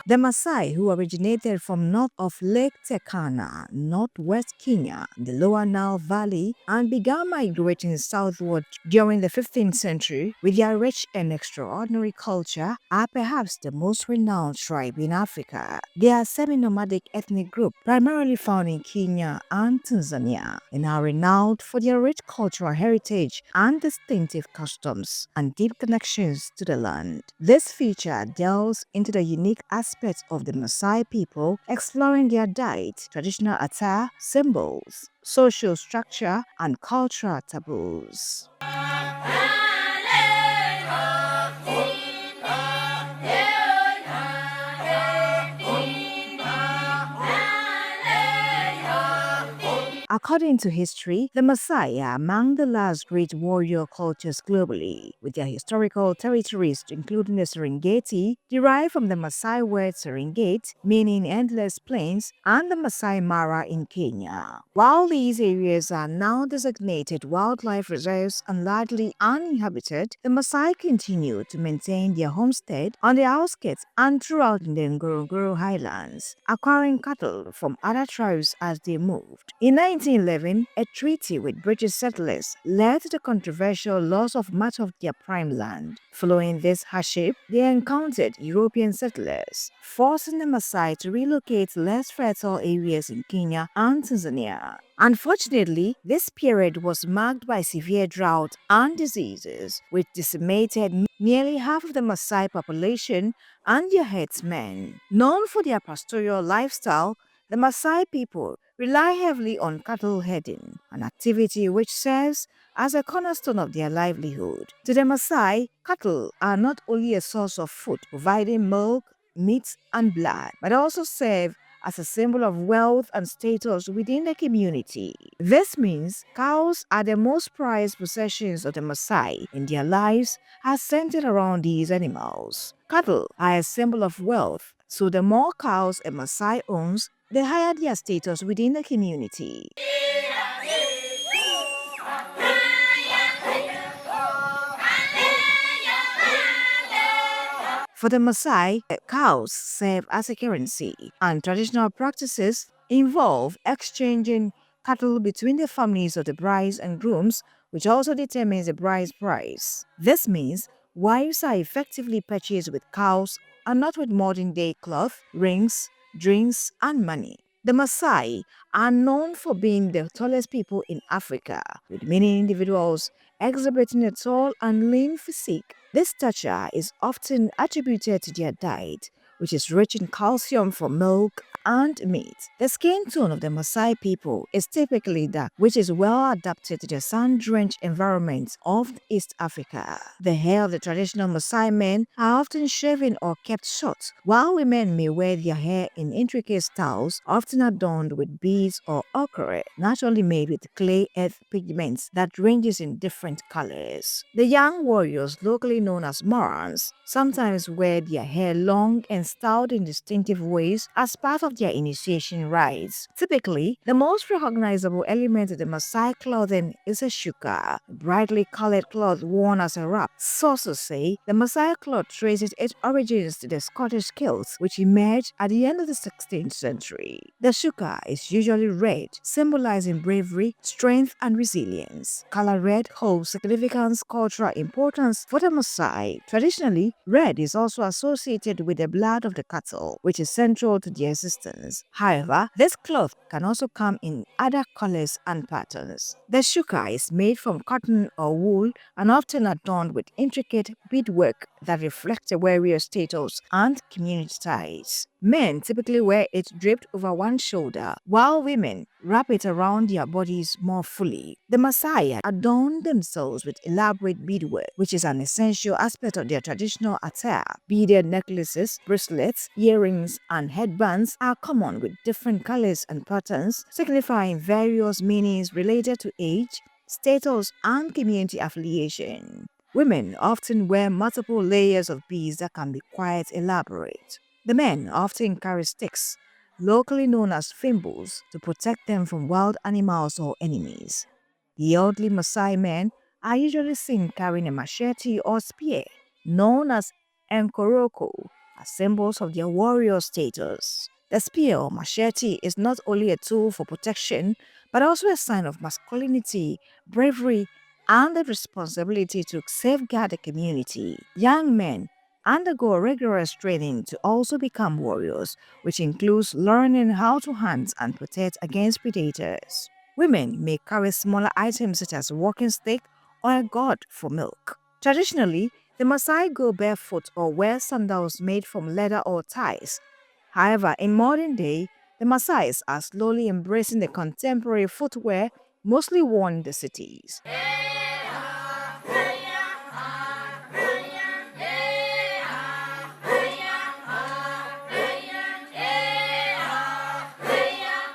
The Maasai, who originated from north of Lake Turkana, northwest Kenya, the lower Nile Valley, and began migrating southward during the 15th century with their rich and extraordinary culture, are perhaps the most renowned tribe in Africa. They are a semi-nomadic ethnic group primarily found in Kenya and Tanzania and are renowned for their rich cultural heritage and distinctive customs and deep connections to the land. This feature delves into the unique aspects of the Maasai people, exploring their diet, traditional attire, symbols, social structure, and cultural taboos. According to history, the Maasai are among the last great warrior cultures globally, with their historical territories, including the Serengeti, derived from the Maasai word Serengeti, meaning endless plains, and the Maasai Mara in Kenya. While these areas are now designated wildlife reserves and largely uninhabited, the Maasai continue to maintain their homestead on the outskirts and throughout the Ngorongoro Highlands, acquiring cattle from other tribes as they moved. In 1911, a treaty with British settlers led to the controversial loss of much of their prime land. Following this hardship, they encountered European settlers, forcing the Maasai to relocate to less fertile areas in Kenya and Tanzania. Unfortunately, this period was marked by severe drought and diseases, which decimated nearly half of the Maasai population and their herdsmen. Known for their pastoral lifestyle, the Maasai people rely heavily on cattle herding, an activity which serves as a cornerstone of their livelihood. To the Maasai, cattle are not only a source of food, providing milk, meat, and blood, but also serve as a symbol of wealth and status within the community. This means cows are the most prized possessions of the Maasai, and their lives are centered around these animals. Cattle are a symbol of wealth, so the more cows a Maasai owns, the higher their status within the community. For the Maasai, cows serve as a currency, and traditional practices involve exchanging cattle between the families of the brides and grooms, which also determines the bride's price. This means wives are effectively purchased with cows and not with modern-day cloth, rings, drinks, and money. The Maasai are known for being the tallest people in Africa, with many individuals exhibiting a tall and lean physique. This stature is often attributed to their diet, which is rich in calcium from milk and meat. The skin tone of the Maasai people is typically dark, which is well adapted to the sun-drenched environments of East Africa. The hair of the traditional Maasai men are often shaven or kept short, while women may wear their hair in intricate styles, often adorned with beads or ochre, naturally made with clay earth pigments that ranges in different colors. The young warriors, locally known as Morans, sometimes wear their hair long and styled in distinctive ways as part of their initiation rites. Typically, the most recognizable element of the Maasai clothing is a shuka, a brightly colored cloth worn as a wrap. Sources say the Maasai cloth traces its origins to the Scottish kilts, which emerged at the end of the 16th century. The shuka is usually red, symbolizing bravery, strength, and resilience. Color red holds significant cultural importance for the Maasai. Traditionally, red is also associated with the blood of the cattle, which is central to their existence. However, this cloth can also come in other colors and patterns. The shuka is made from cotton or wool and often adorned with intricate beadwork that reflects the warrior status and community ties. Men typically wear it draped over one shoulder, while women wrap it around their bodies more fully. The Maasai adorn themselves with elaborate beadwork, which is an essential aspect of their traditional attire. Beaded necklaces, bracelets, earrings, and headbands are common with different colors and patterns, signifying various meanings related to age, status, and community affiliation. Women often wear multiple layers of beads that can be quite elaborate. The men often carry sticks, locally known as fimbles, to protect them from wild animals or enemies. The elderly Maasai men are usually seen carrying a machete or spear, known as enkoroko, as symbols of their warrior status. The spear or machete is not only a tool for protection, but also a sign of masculinity, bravery, and the responsibility to safeguard the community. Young men undergo rigorous training to also become warriors, which includes learning how to hunt and protect against predators. Women may carry smaller items such as a walking stick or a gourd for milk. Traditionally, the Maasai go barefoot or wear sandals made from leather or ties. However, in modern day, the Maasais are slowly embracing the contemporary footwear mostly worn in the cities.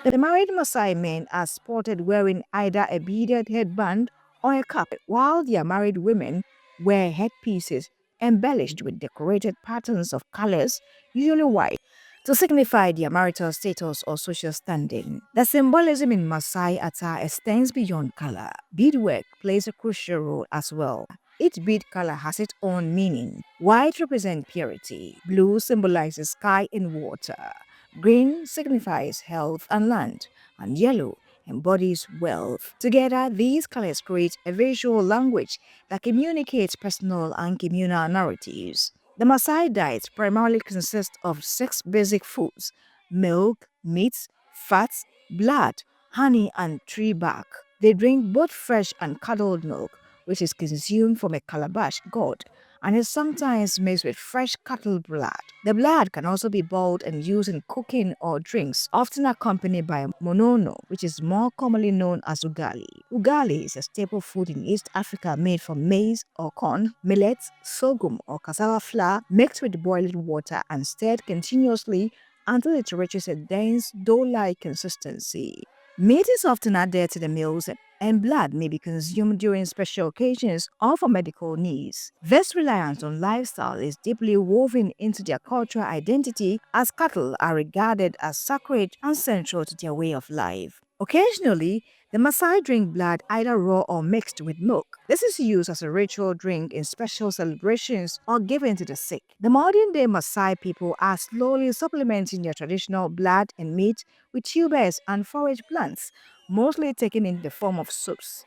The married Maasai men are spotted wearing either a beaded headband or a cap, while their married women wear headpieces embellished with decorated patterns of colors, usually white, to signify their marital status or social standing. The symbolism in Maasai attire extends beyond color. Beadwork plays a crucial role as well. Each bead color has its own meaning. White represents purity, blue symbolizes sky and water, green signifies health and land, and yellow embodies wealth. Together, these colors create a visual language that communicates personal and communal narratives. The Maasai diet primarily consists of six basic foods: milk, meat, fats, blood, honey, and tree bark. They drink both fresh and curdled milk, which is consumed from a calabash gourd and is sometimes mixed with fresh cattle blood. The blood can also be boiled and used in cooking or drinks, often accompanied by monono, which is more commonly known as ugali. Ugali is a staple food in East Africa made from maize or corn, millet, sorghum, or cassava flour mixed with boiled water and stirred continuously until it reaches a dense dough-like consistency. Meat is often added to the meals, and blood may be consumed during special occasions or for medical needs. This reliance on lifestyle is deeply woven into their cultural identity, as cattle are regarded as sacred and central to their way of life. Occasionally, the Maasai drink blood either raw or mixed with milk. This is used as a ritual drink in special celebrations or given to the sick. The modern day Maasai people are slowly supplementing their traditional blood and meat with tubers and forage plants, mostly taken in the form of soups.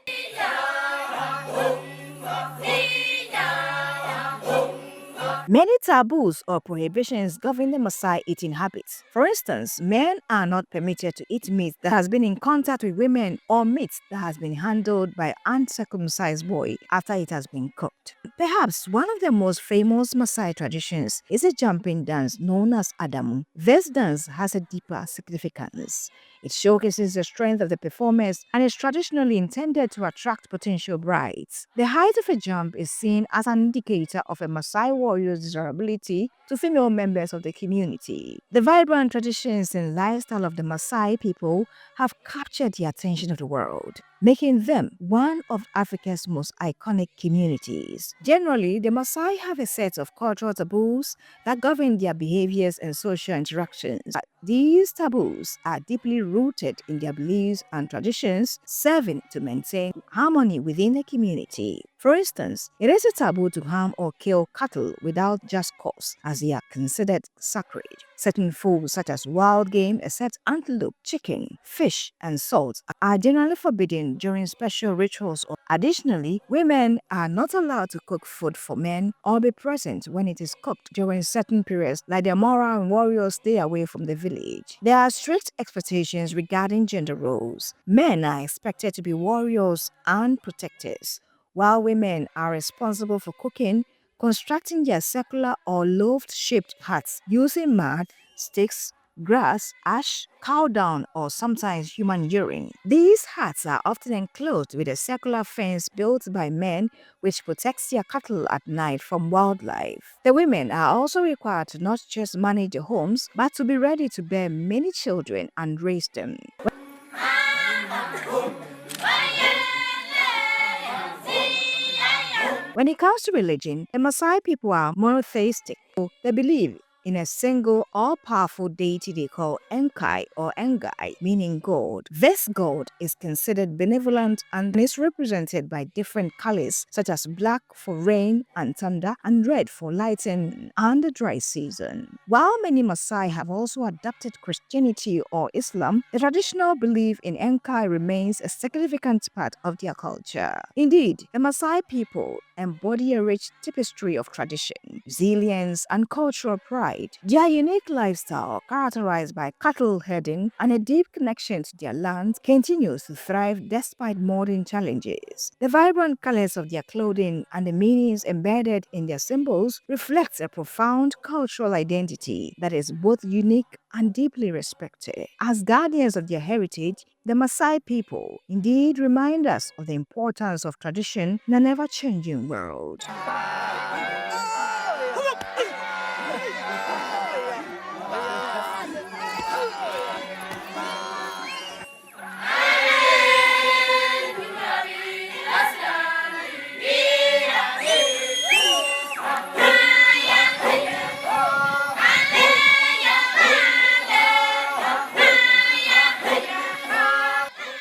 Many taboos or prohibitions govern the Maasai eating habits. For instance, men are not permitted to eat meat that has been in contact with women or meat that has been handled by an uncircumcised boy after it has been cooked. Perhaps one of the most famous Maasai traditions is a jumping dance known as Adamu. This dance has a deeper significance. It showcases the strength of the performers and is traditionally intended to attract potential brides. The height of a jump is seen as an indicator of a Maasai warrior's desirability to female members of the community. The vibrant traditions and lifestyle of the Maasai people have captured the attention of the world, making them one of Africa's most iconic communities. Generally, the Maasai have a set of cultural taboos that govern their behaviors and social interactions. These taboos are deeply rooted in their beliefs and traditions, serving to maintain harmony within the community. For instance, it is a taboo to harm or kill cattle without just cause, as they are considered sacred. Certain foods such as wild game, except antelope, chicken, fish, and salt, are generally forbidden during special rituals. Additionally, women are not allowed to cook food for men or be present when it is cooked during certain periods, like the Mora and warriors stay away from the village. There are strict expectations regarding gender roles. Men are expected to be warriors and protectors, while women are responsible for cooking, constructing their circular or loaf-shaped huts using mud, sticks, grass, ash, cow dung, or sometimes human urine. These huts are often enclosed with a circular fence built by men which protects their cattle at night from wildlife. The women are also required to not just manage the homes, but to be ready to bear many children and raise them. When it comes to religion, the Maasai people are monotheistic. They believe in a single all-powerful deity they call Enkai or Engai, meaning God. This god is considered benevolent and is represented by different colors such as black for rain and thunder and red for lighting and the dry season. While many Maasai have also adopted Christianity or Islam, the traditional belief in Enkai remains a significant part of their culture. Indeed, the Maasai people embody a rich tapestry of tradition, resilience, and cultural pride. Their unique lifestyle, characterized by cattle herding and a deep connection to their land, continues to thrive despite modern challenges. The vibrant colors of their clothing and the meanings embedded in their symbols reflects a profound cultural identity that is both unique and deeply respected. As guardians of their heritage, the Maasai people indeed remind us of the importance of tradition in an ever-changing world.